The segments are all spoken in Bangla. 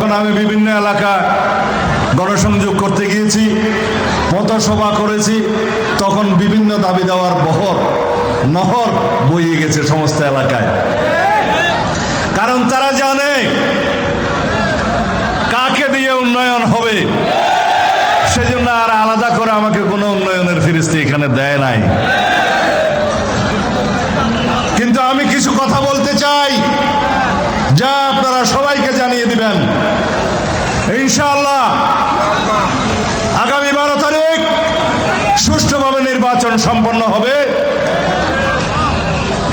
যখন আমি বিভিন্ন এলাকা গণসংযোগ করতে গিয়েছি, পথসভা করেছি, তখন বিভিন্ন দাবি দেওয়ার নহর বইয়ে গেছে সমস্ত এলাকায়। কারণ তারা জানে কাকে দিয়ে উন্নয়ন হবে, সেজন্য আর আলাদা করে আমাকে কোনো উন্নয়নের ফিরিস্তি এখানে দেয় নাই। কিন্তু আমি কিছু কথা বলতে চাই, যা আপনারা সবাইকে জানিয়ে দিবেন। ইনশাআল্লাহ আগামী 12 তারিখ সুষ্ঠুভাবে নির্বাচন সম্পন্ন হবে।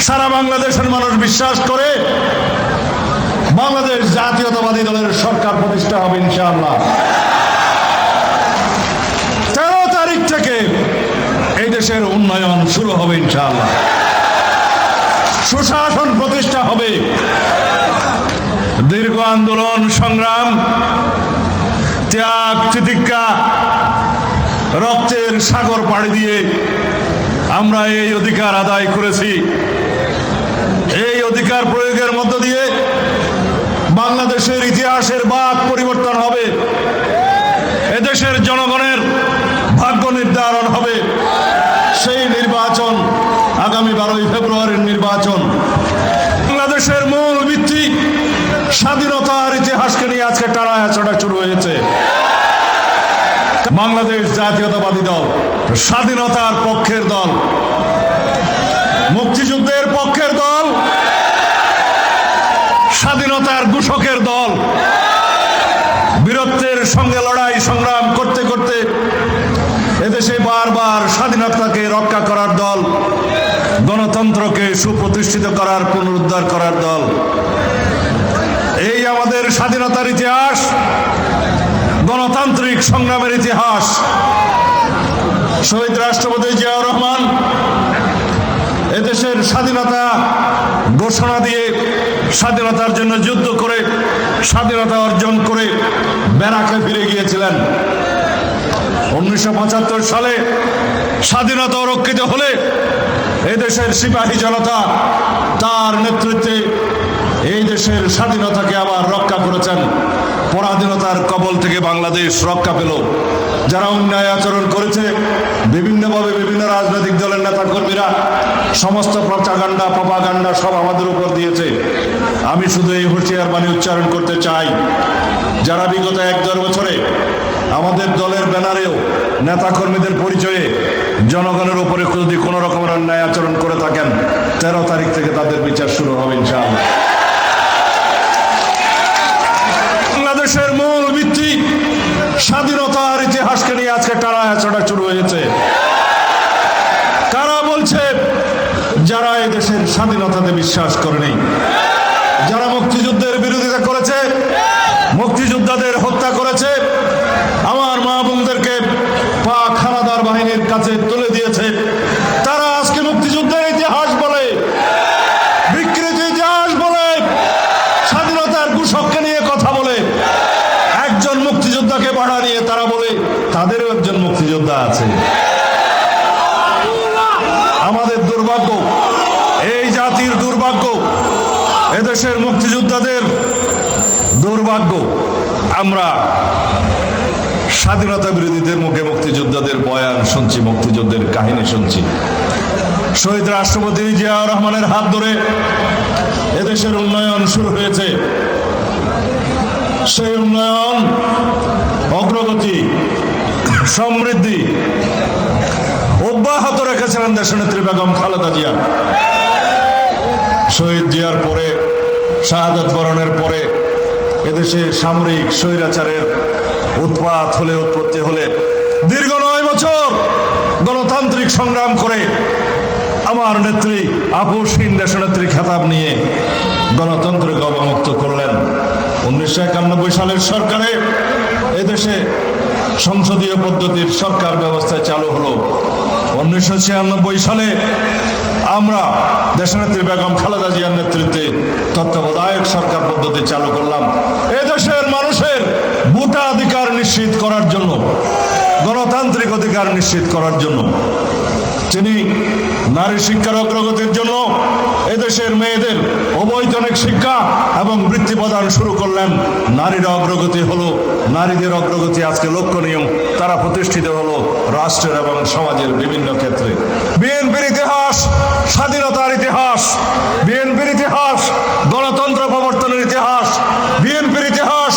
সারা বাংলাদেশের মানুষ বিশ্বাস করে বাংলাদেশ জাতীয়তাবাদী দলের সরকার প্রতিষ্ঠা হবে ইনশাআল্লাহ। 13 তারিখ থেকে এই দেশের উন্নয়ন শুরু হবে ইনশাআল্লাহ। সুশাসন প্রতিষ্ঠা হবে। দীর্ঘ আন্দোলন সংগ্রাম, ত্যাগ তিতিক্ষা, রক্তের সাগর পাড়ি দিয়ে আমরা এই অধিকার আদায় করেছি। এই অধিকার প্রয়োগের মধ্য দিয়ে বাংলাদেশের ইতিহাসের বাঁক পরিবর্তন হবে। এদেশের জনগণের ভাগ্য নির্ধারণ হবে। সেই নির্বাচন আগামী 12 ফেব্রুয়ারির নির্বাচন। বাংলাদেশের মূল ভিত্তি স্বাধীনতার ইতিহাসকে নিয়ে আজকে টানাহেঁচড়া শুরু হয়েছে। বাংলাদেশ জাতীয়তাবাদী দল স্বাধীনতার পক্ষের দল, মুক্তিযুদ্ধের পক্ষের দল, স্বাধীনতার ঘোষকের দল। বীরত্বের সঙ্গে লড়াই সংগ্রাম করতে করতে এদেশে বারবার স্বাধীনতাকে রক্ষা করার দল, গণতন্ত্রকে সুপ্রতিষ্ঠিত করার, পুনরুদ্ধার করার দল। এই আমাদের স্বাধীনতার ইতিহাস, গণতান্ত্রিক সংগ্রামের ইতিহাস। শহীদ রাষ্ট্রপতি জিয়াউর রহমান এদেশের স্বাধীনতা ঘোষণা দিয়ে, স্বাধীনতার জন্য যুদ্ধ করে, স্বাধীনতা অর্জন করে ব্যারাকে ফিরে গিয়েছিলেন। 1975 সালে স্বাধীনতা রক্ষিত হলে এদেশের সিপাহী জনতা তার নেতৃত্বে এই দেশের স্বাধীনতাকে আবার রক্ষা করেছেন। পরাধীনতার কবল থেকে বাংলাদেশ রক্ষা পেল। যারা অন্যায় আচরণ করেছে, বিভিন্নভাবে বিভিন্ন রাজনৈতিক দলের নেতা কর্মীরা সমস্ত প্রপাগান্ডা সব আমাদের উপর দিয়েছে। আমি শুধু এই হুঁশিয়ার বাণী উচ্চারণ করতে চাই, যারা বিগত 1-1.5 বছরে আমাদের দলের ব্যানারেও নেতা কর্মীদের পরিচয়ে জনগণের উপরে যদি কোনো রকমের অন্যায় আচরণ করে থাকেন, 13 তারিখ থেকে তাদের বিচার শুরু হবে ইনশাআল্লাহ। বাংলাদেশের মূল ভিত্তি স্বাধীনতার ইতিহাসকে নিয়ে আজকে টানাহেঁচড়া শুরু হয়েছে। কারা বলছে? যারা এই দেশের স্বাধীনতাতে বিশ্বাস করেনি, যারা মুক্তিযুদ্ধের বিরোধিতা করেছে, মুক্তিযোদ্ধাদের হত্যা করেছে, আমার মা বোনদেরকে পাক হানাদার বাহিনীর কাছে তুলে দিয়েছে, তারা আজকে মুক্তিযুদ্ধের ইতিহাস বলে, বিকৃত ইতিহাস বলে, স্বাধীনতার ঘোষককে নিয়ে কথা বলে, একজন মুক্তিযোদ্ধাকে ভাড়া নিয়ে তারা বলে তাদেরও একজন মুক্তিযোদ্ধা আছে। আমাদের দুর্ভাগ্য, এই জাতির দুর্ভাগ্য, এদেশের মুক্তিযোদ্ধাদের দুর্ভাগ্য। আমরা স্বাধীনতা বিরোধীদের মুখে মুক্তিযোদ্ধাদের বয়ান শুনছি, মুক্তিযুদ্ধের কাহিনী শুনছি। শহীদ রাষ্ট্রপতি জিয়াউর রহমানের হাত ধরে এদেশের উন্নয়ন শুরু হয়েছে। সেই উন্নয়ন, অগ্রগতি, সমৃদ্ধি অব্যাহত রেখেছিলেন দেশনেত্রী বেগম খালেদা জিয়া। শহীদ জিয়ার পরে, শাহাদাত বরণের পরে এদেশে সামরিক স্বৈরাচারের উৎপত্তি হলে দীর্ঘ 9 বছর গণতান্ত্রিক সংগ্রাম করে আমার নেত্রী আপসহীন দেশনেত্রী খেতাব নিয়ে গণতন্ত্রকে অবমুক্ত করলেন। 1991 সালের সরকারে এদেশে সংসদীয় পদ্ধতির সরকার ব্যবস্থা চালু হলো। 1996 সালে আমরা দেশনেত্রী বেগম খালেদা জিয়ার নেতৃত্বে তত্ত্বাবধায়ক সরকার পদ্ধতি চালু করলাম। এদেশের মানুষের ভোটাধিকার নিশ্চিত করার জন্য, গণতান্ত্রিক অধিকার নিশ্চিত করার জন্য। তিনি নারী শিক্ষার অগ্রগতির জন্য এদেশের মেয়েদের অবৈতনিক শিক্ষা এবং বৃত্তি প্রদান শুরু করলেন। নারীর অগ্রগতি হলো, নারীদের অগ্রগতি আজকে লক্ষণীয়। তারা প্রতিষ্ঠিত হলো রাষ্ট্রের এবং সমাজের বিভিন্ন ক্ষেত্রে। বিএনপির ইতিহাস স্বাধীনতার ইতিহাস, বিএনপির ইতিহাস গণতন্ত্র প্রবর্তনের ইতিহাস, বিএনপির ইতিহাস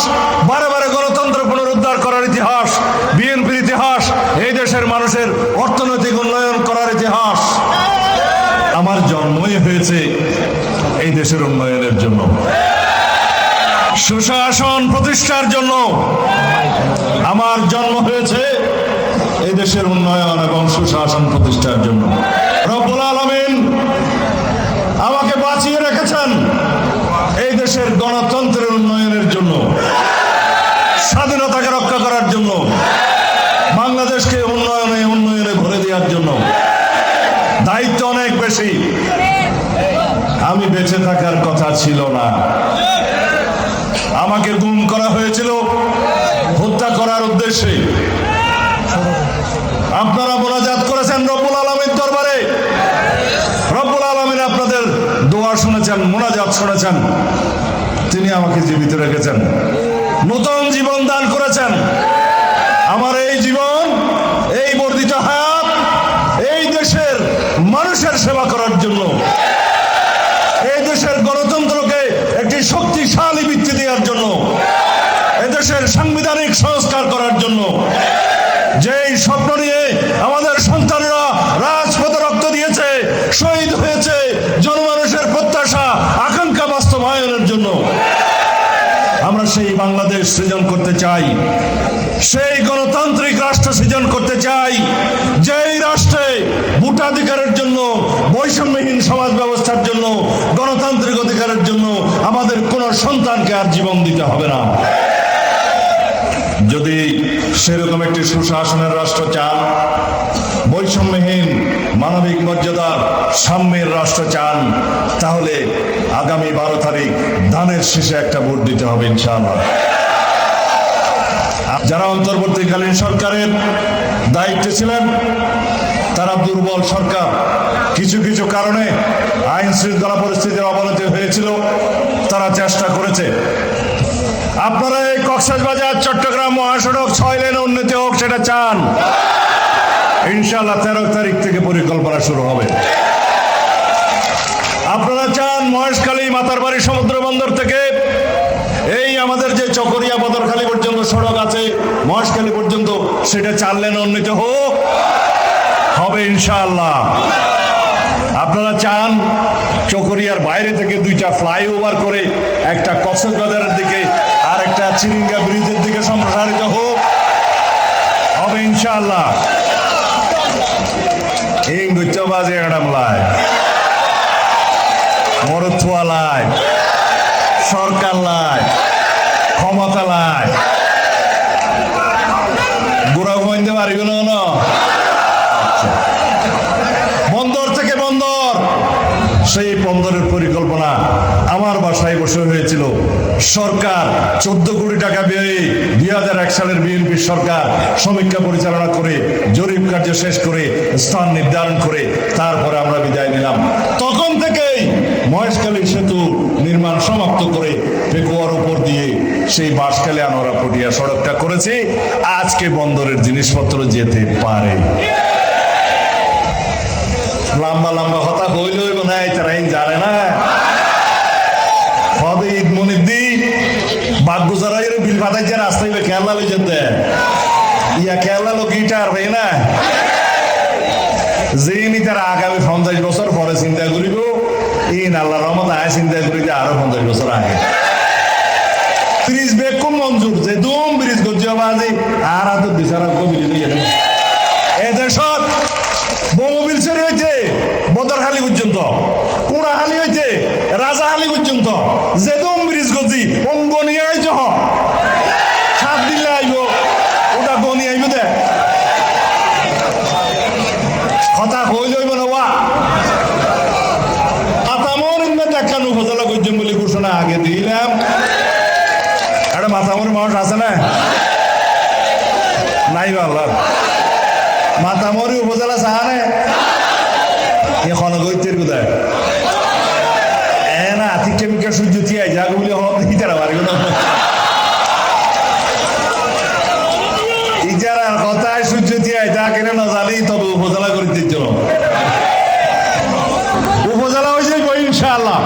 বারে বারে গণতন্ত্র পুনরুদ্ধার করার ইতিহাস, বিএনপির ইতিহাস এই দেশের মানুষের অর্থনৈতিক উন্নয়ন করার ইতিহাস। আমার জন্মই হয়েছে এই দেশের উন্নয়নের জন্য, সুশাসন প্রতিষ্ঠার জন্য। আমার জন্ম হয়েছে এই দেশের উন্নয়ন এবং সুশাসন প্রতিষ্ঠার জন্য। রব্বুল আলামিন আমাকে বাঁচিয়ে রেখেছেন এই দেশের গণতন্ত্রের উন্নয়নের জন্য, স্বাধীনতাকে রক্ষা করার জন্য, বাংলাদেশকে উন্নয়নে ভরে দেওয়ার জন্য। দায়িত্ব অনেক বেশি। আমি বেঁচে থাকার কথা ছিল না, আমাকে গুম করা হয়েছিল হত্যা করার উদ্দেশ্যে। আপনারা মোনাজাত করেছেন রব্বুল আলামিন দরবারে, রব্বুল আলামিন আপনাদের দোয়া শুনেছেন, মোনাজাত শুনেছেন। তিনি আমাকে জীবিত রেখেছেন, নতুন জীবন দান করেছেন। আমার এই জীবন, এই বর্ধিত হায়াত এই দেশের মানুষের সেবা করার জন্য, এই দেশের গণতন্ত্রকে একটি শক্তিশালী ভিত্তি দেওয়ার জন্য, এদেশের সাংবিধানিক সংস্কার করার জন্য। যেই স্বপ্ন নিয়ে আমাদের সন্তানরা রাজপথে রক্ত দিয়েছে, শহীদ হয়েছে, জনমানুষের প্রত্যাশা আকাঙ্ক্ষা বাস্তবায়নের জন্য। আমরা সেই বাংলাদেশ সৃজন করতে চাই, সেই গণতান্ত্রিক রাষ্ট্র সৃজন করতে চাই, যেই রাষ্ট্রে ভোটাধিকারের জন্য, বৈষম্যহীন সমাজ ব্যবস্থার জন্য, গণতান্ত্রিক অধিকারের জন্য আমাদের কোন সন্তানকে আর জীবন দিতে হবে না। যদি সেরকম একটি সুশাসনের রাষ্ট্র চান, বৈষম্যহীন মানবিক মর্যাদার সাম্যের রাষ্ট্র চান, তাহলে আগামী 12 তারিখ ধানের শীষে একটা ভোট দিতে হবে ইনশাআল্লাহ। যারা অন্তর্বর্তীকালীন সরকারের দায়িত্বে ছিলেন তারা দুর্বল সরকার, কিছু কিছু কারণে আইন শৃঙ্খলা পরিস্থিতির অবনতি হয়েছিল, তারা চেষ্টা করেছে। আপনারা এই কক্সবাজার চট্টগ্রাম মহাসড়ক 6 লেনে উন্নতি হোক, সেটা চান। ইনশাআল্লাহ 13 তারিখ থেকে পরিকল্পনা শুরু হবে। আপনারা চান মহেশখালী মাতারবাড়ি সমুদ্র বন্দর থেকে এই আমাদের যে চকরিয়া বদরখালী পর্যন্ত সড়ক আছে, মহেশখালী পর্যন্ত, সেটা 4 লেনে উন্নীত হোক, হবে ইনশাআল্লাহ। আপনারা চান চকরিয়ার বাইরে থেকে 2টা ফ্লাইওভার করে একটা কক্সবাজারের দিকে আর একটা চিরিঙ্গা ব্রিজের দিকে সম্প্রসারিত হোক, হবে ইনশাআল্লাহ। এই গুচ্ছবাজি একাডামলায়, মরুথুয়ালায়, সরকার লাই, ক্ষমতা লাই, গুড়া ঘুমাইতে পারিব না। বন্দর থেকে বন্দর, সেই বন্দরের পরিকল্পনা আমার বাসায় বসে হয়েছিল। সরকার 14 কোটি টাকা ব্যয়ে 2001 সালের বিএনপি সরকার সমীক্ষা পরিচালনা করে, জরিপ কার্য শেষ করে, স্থান নির্ধারণ করে তারপরে আমরা বিদায় নিলাম। তখন থেকেই মহেশখালী সেতু নির্মাণ সমাপ্ত করে পেকুয়ার উপর দিয়ে সেই বাঁশখালী আনোয়ারা পটিয়া সড়কটা করেছি। আজকে বন্দরের জিনিসপত্র যেতে পারে। লম্বা লম্বা কথা হইল না, তারা জানে না। ঈদ মনিদ্দি বাগগুজারা বিল ফাটাইছে রাস্তায় কেরলা লই যেতে, ইয়া কেরলা লোক গিটার ভাই না, যিনি তারা আগামী 50 বছর পরে চিন্তা করিব, ইন আল্লাহ রহমত আয় চিন্তা করিতে আরো 50 বছর আগে। 30 বেগ কম মঞ্জুর যে দুম ব্রিজ করছে বাজি আর হাত বিচারা কবিলি নিয়ে এদেশত বমবিল সেরি হয়েছে বদরখালী পর্যন্ত, কুড়াখালী হয়েছে রাজাখালী পর্যন্ত, যেদম ব্রিজ করছি অঙ্গনি আইছ 7 দিলে আইব, ওটা গনি আইব দে কথা হয়ে যাইব না। মাতামর দেখানো উপজেলা করছেন বলে ঘোষণা আগে দিলাম। একটা মাতামর মানুষ আছে না নাই, আল্লাহ মাতামরি উপজেলা চাহানে এখন গৈতের কোথায় না ঠিক কেমিকা সূর্য তিয়াই যা গুলি হিতারা পারে ইজারার কথায় সূর্য তিয়াই তা কেন না জানি তবে উপজেলা করিতে উপজেলা হয়েছে ইনশাআল্লাহ